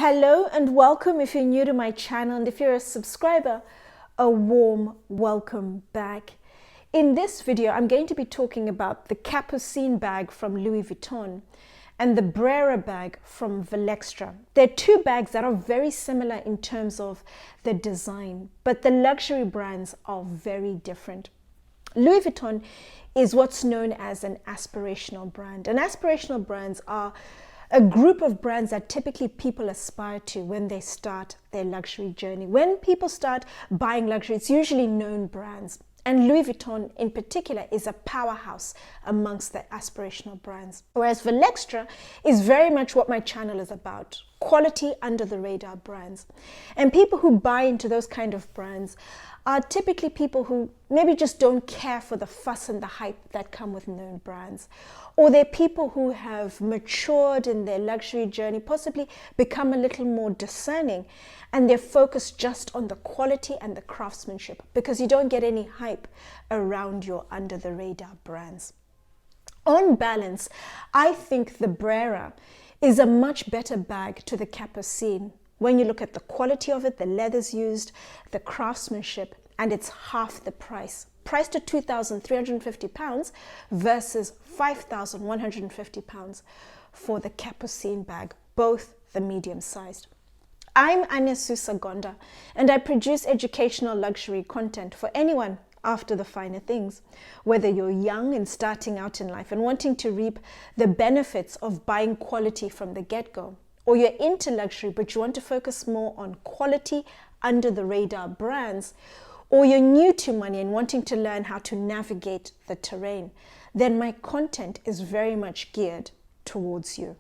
Hello and welcome if you're new to my channel, and if you're a subscriber, a warm welcome back. In this video, I'm going to be talking about the Capucines bag from Louis Vuitton and the Brera bag from Valextra. They're two bags that are very similar in terms of the design, but the luxury brands are very different. Louis Vuitton is what's known as an aspirational brand, and aspirational brands are a group of brands that typically people aspire to when they start their luxury journey. When people start buying luxury, it's usually known brands. And Louis Vuitton in particular is a powerhouse amongst the aspirational brands. Whereas Valextra is very much what my channel is about, quality under the radar brands. And people who buy into those kind of brands are typically people who maybe just don't care for the fuss and the hype that come with known brands. Or they're people who have matured in their luxury journey, possibly become a little more discerning, and they're focused just on the quality and the craftsmanship, because you don't get any hype around your under the radar brands. On balance, I think the Brera is a much better bag to the Capucines. When you look at the quality of it, the leathers used, the craftsmanship, and it's half the price. Priced at £2,350 versus £5,150 for the Capucines bag, both the medium-sized. I'm Anesu Sagonda, and I produce educational luxury content for anyone after the finer things. Whether you're young and starting out in life and wanting to reap the benefits of buying quality from the get-go, or you're into luxury but you want to focus more on quality under the radar brands, or you're new to money and wanting to learn how to navigate the terrain, then my content is very much geared towards you.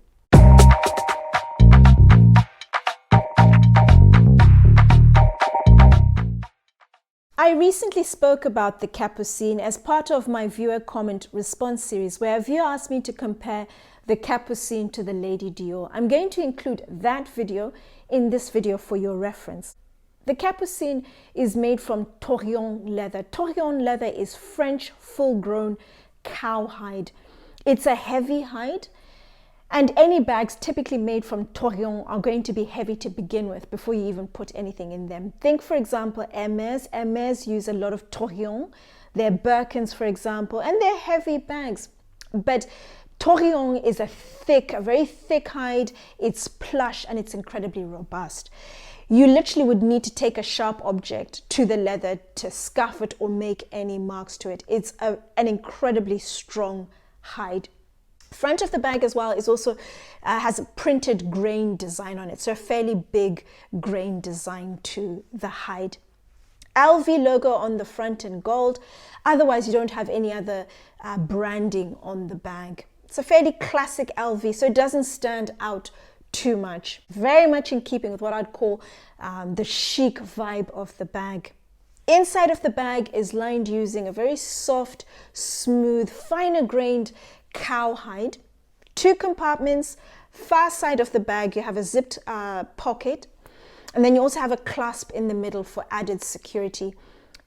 I recently spoke about the Capucines as part of my viewer comment response series, where a viewer asked me to compare the Capucines to the Lady Dior. I'm going to include that video in this video for your reference. The Capucines is made from Torillon leather. Torillon leather is French full-grown cowhide. It's a heavy hide, and any bags typically made from Torillon are going to be heavy to begin with before you even put anything in them. Think, for example, Hermes. Hermes use a lot of Torillon. Their Birkins, for example, and they're heavy bags. But Torillon is a very thick hide. It's plush and it's incredibly robust. You literally would need to take a sharp object to the leather to scuff it or make any marks to it. It's an incredibly strong hide. Front of the bag as well is also has a printed grain design on it, so a fairly big grain design to the hide. LV logo on the front in gold. Otherwise, you don't have any other branding on the bag. It's a fairly classic LV, so it doesn't stand out too much. Very much in keeping with what I'd call the chic vibe of the bag. Inside of the bag is lined using a very soft, smooth, finer grained cowhide. Two compartments. Far side of the bag you have a zipped pocket, and then you also have a clasp in the middle for added security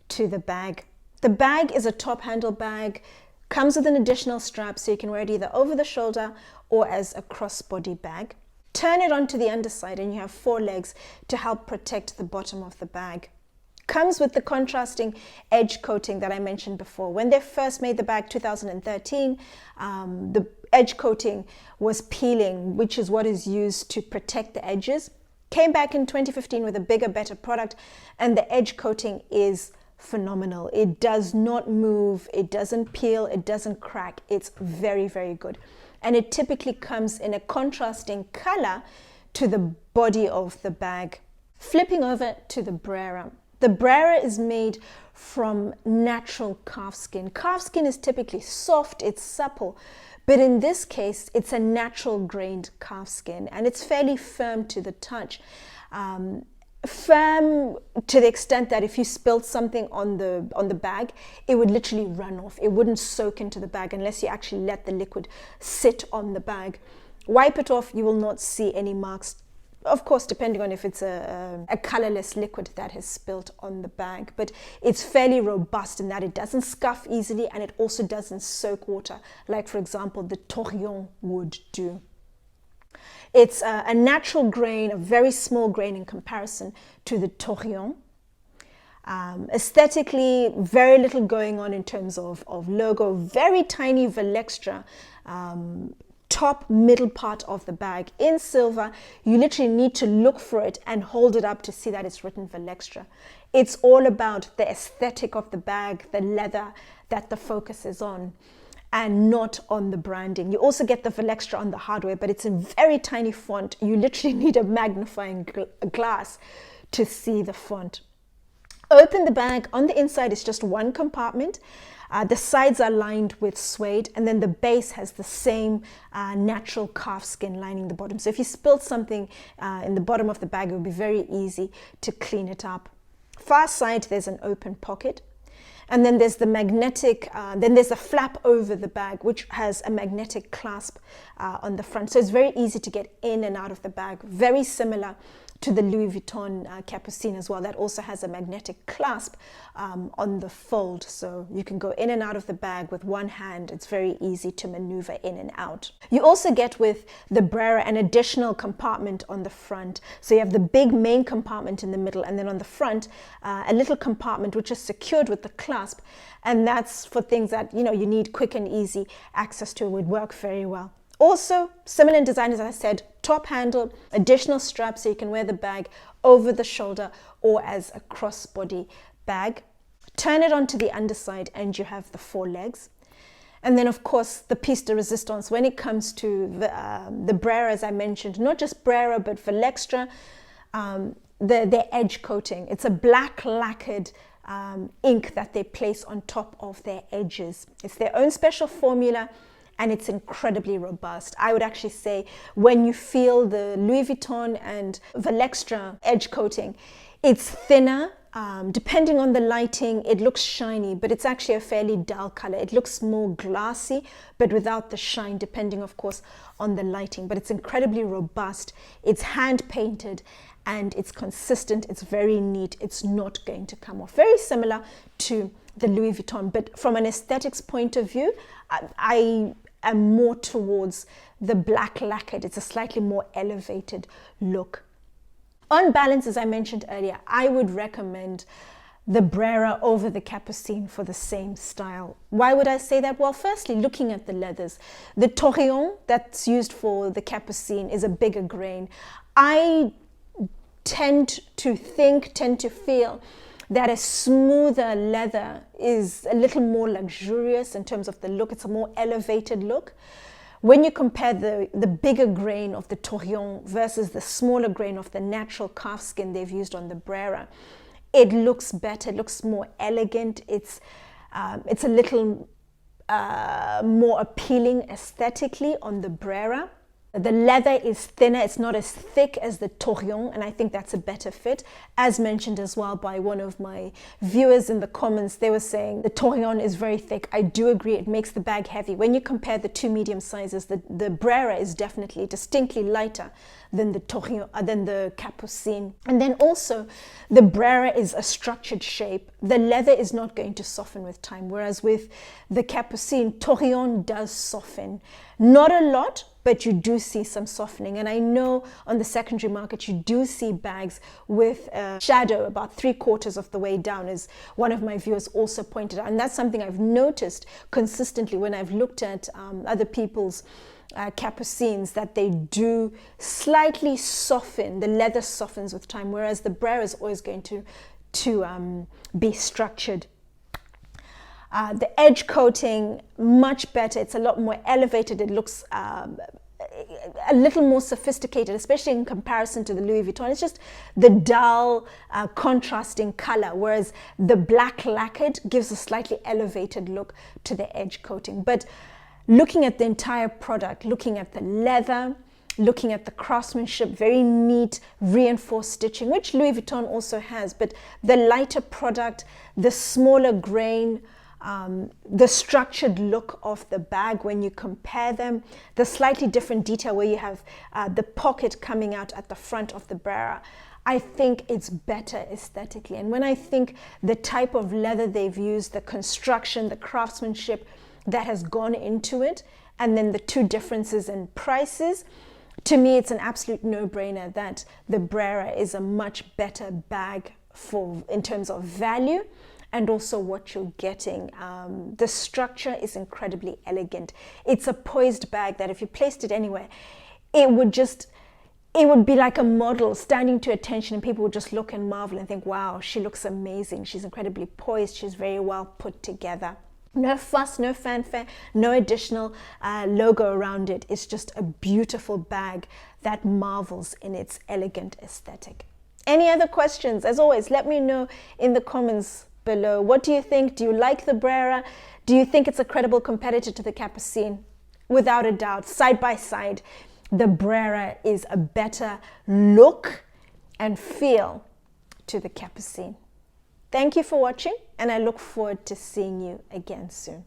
to the bag. The bag is a top handle bag, comes with an additional strap so you can wear it either over the shoulder or as a crossbody bag. Turn it onto the underside and you have four legs to help protect the bottom of the bag. Comes with the contrasting edge coating that I mentioned before. When they first made the bag, 2013, the edge coating was peeling, which is what is used to protect the edges. Came back in 2015 with a bigger, better product, and the edge coating is phenomenal. It does not move, it doesn't peel, it doesn't crack. It's very, very good. And it typically comes in a contrasting color to the body of the bag. Flipping over to the Brera. The Brera is made from natural calf skin. Calf skin is typically soft, it's supple, but in this case, it's a natural grained calf skin, and it's fairly firm to the touch. Firm to the extent that if you spilled something on the bag, it would literally run off. It wouldn't soak into the bag unless you actually let the liquid sit on the bag. Wipe it off, you will not see any marks. Of course, depending on if it's a colorless liquid that has spilt on the bag, but it's fairly robust in that it doesn't scuff easily, and it also doesn't soak water, like, for example, the Torillon would do. It's a natural grain, a very small grain in comparison to the Torillon. Aesthetically, very little going on in terms of logo, very tiny Valextra top middle part of the bag in silver. You literally need to look for it and hold it up to see that it's written Valextra. It's all about the aesthetic of the bag, the leather that the focus is on, and not on the branding. You also get the Valextra on the hardware, but it's in very tiny font. You literally need a magnifying glass to see the font. Open the bag. On the inside is just one compartment. The sides are lined with suede, and then the base has the same natural calf skin lining the bottom. So if you spilled something in the bottom of the bag, it would be very easy to clean it up. Far side, there's an open pocket. And then there's the magnetic, then there's a flap over the bag, which has a magnetic clasp on the front. So it's very easy to get in and out of the bag. Very similar to the Louis Vuitton Capucine as well. That also has a magnetic clasp on the fold. So you can go in and out of the bag with one hand. It's very easy to maneuver in and out. You also get with the Brera an additional compartment on the front. So you have the big main compartment in the middle, and then on the front, a little compartment which is secured with the clasp. And that's for things that, you know, you need quick and easy access to. It would work very well. Also, similar in design, as I said, top handle, additional strap so you can wear the bag over the shoulder or as a crossbody bag. Turn it onto the underside and you have the 4 legs. And then, of course, the piece de resistance when it comes to the Brera, as I mentioned, not just Brera, but Valextra, their edge coating. It's a black lacquered ink that they place on top of their edges. It's their own special formula, and it's incredibly robust. I would actually say when you feel the Louis Vuitton and Valextra edge coating, it's thinner. Depending on the lighting, it looks shiny, but it's actually a fairly dull color. It looks more glassy, but without the shine, depending, of course, on the lighting. But it's incredibly robust. It's hand painted and it's consistent. It's very neat. It's not going to come off. Very similar to the Louis Vuitton, but from an aesthetics point of view, I am more towards the black lacquered. It's a slightly more elevated look. On balance, as I mentioned earlier, I would recommend the Brera over the Capucine for the same style. Why would I say that? Well, firstly, looking at the leathers, the Torillon that's used for the Capucine is a bigger grain. I tend to feel that a smoother leather is a little more luxurious in terms of the look. It's a more elevated look. When you compare the bigger grain of the Torillon versus the smaller grain of the natural calf skin they've used on the Brera, it looks better, it looks more elegant. It's a little more appealing aesthetically on the Brera. The leather is thinner, it's not as thick as the Torillon, and I think that's a better fit. As mentioned as well by one of my viewers in the comments, they were saying the Torillon is very thick. I do agree, it makes the bag heavy. When you compare the 2 medium sizes, the Brera is definitely distinctly lighter than the Torillon, than the Capucine. And then also, the Brera is a structured shape. The leather is not going to soften with time, whereas with the Capucine, Torillon does soften. Not a lot, but you do see some softening. And I know on the secondary market, you do see bags with a shadow about 3/4 of the way down, as one of my viewers also pointed out. And that's something I've noticed consistently when I've looked at other people's Capucines, that they do slightly soften. The leather softens with time, whereas the Brera is always going to be structured. The edge coating, much better. It's a lot more elevated. It looks a little more sophisticated, especially in comparison to the Louis Vuitton. It's just the dull, contrasting color, whereas the black lacquered gives a slightly elevated look to the edge coating. But looking at the entire product, looking at the leather, looking at the craftsmanship, very neat reinforced stitching, which Louis Vuitton also has, but the lighter product, the smaller grain, the structured look of the bag when you compare them, the slightly different detail where you have the pocket coming out at the front of the Brera, I think it's better aesthetically. And when I think the type of leather they've used, the construction, the craftsmanship that has gone into it, and then the two differences in prices, To me, it's an absolute no-brainer that the Brera is a much better bag in terms of value and also what you're getting. The structure is incredibly elegant. It's a poised bag that if you placed it anywhere, it would be like a model standing to attention, and people would just look and marvel and think, wow, she looks amazing. She's incredibly poised. She's very well put together. No fuss, no fanfare, no additional logo around it. It's just a beautiful bag that marvels in its elegant aesthetic. Any other questions? As always, let me know in the comments below. What do you think? Do you like the Brera? Do you think it's a credible competitor to the Capucine? Without a doubt, side by side, the Brera is a better look and feel to the Capucine. Thank you for watching, and I look forward to seeing you again soon.